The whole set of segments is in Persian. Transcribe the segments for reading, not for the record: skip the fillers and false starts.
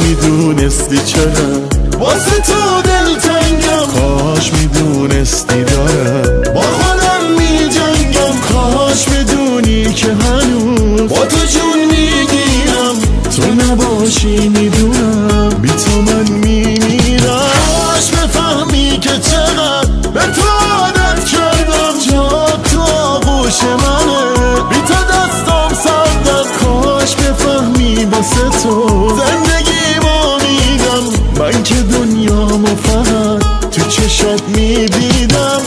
میدونستی چرا واسه تو دلتنگم، کاش میدونستی دارم با خودم میجنگم، کاش بدونی که هنوز با تو جون میگیرم، تو نباشی میدونم بی تو من میمیرم. کاش بفهمی که چقدر به تو عادت کردم، جا تو آغوش منه، بی تو دستم سردم. کاش بفهمی واسه تو زندگیمو میدم، من که دنیامو فقط تو چشات میدیدم.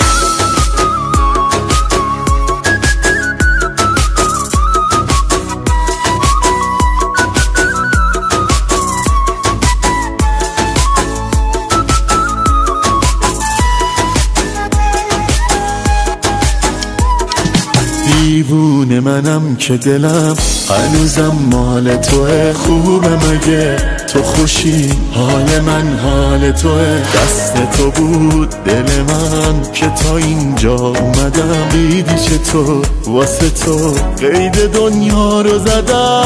دیوونه منم که دلم هنوزم مال توه، خوبه مگه تو خوشی، حال من حال توه، دست تو بود دل من که تا اینجا اومدم، دیدی چطور واسه تو قید دنیا رو زدم.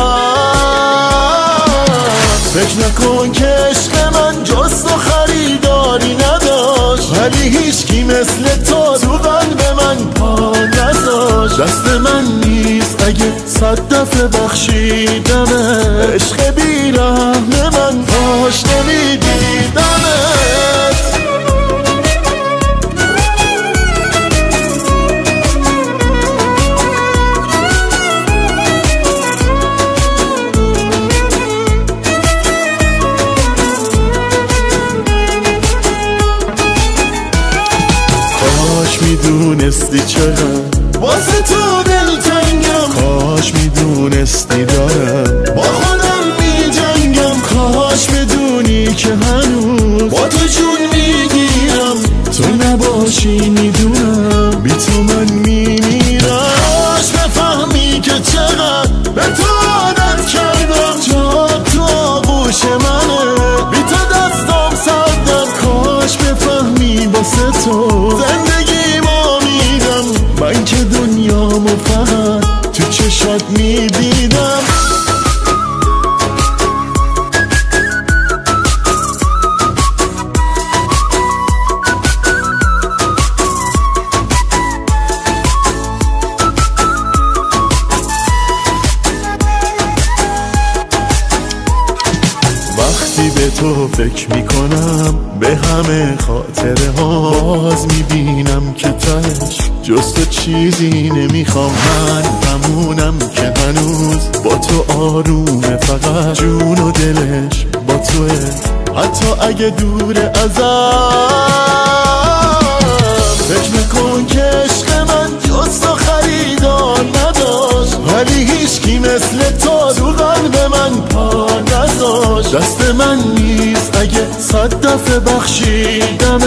فکر نکن که عشق من جز تو خریداری نداشت، ولی هیچکی مثل تو قلب من پا نذاشت. دست من نیست اگه 100 دفعه بخشیدمه، عشق بیرحم من کاش نمیدیدمت. کاش میدونستی چقدر واسه تو دلتنگم، کاش میدونستی دارم با خودم میجنگم، کاش بدونی که هنوز با تو جون میگیرم، تو نباشی میدونم بی تو من میمیرم. کاش بفهمی که چقدر به تو عادت کردم، جا تو آغوش منه، بی تو دستم سردم. کاش بفهمی واسه تو زندگیمو میدم، من که دنیامو فقط تو چشات میدیدم. وقتی به تو فکر میکنم به همه خاطره ها، باز میبینم که تهش جز تو چیزی نمیخوام. من همونم که هنوز با تو آرومه، فقط جون و دلش با توه، حتی اگه دور ازم. فکر نکن که عشق من جز تو خریدار نداشت، ولی هیچکی مثل تو قلب من پا نذاشت. دست من نیست اگه 100 دفعه بخشیدم،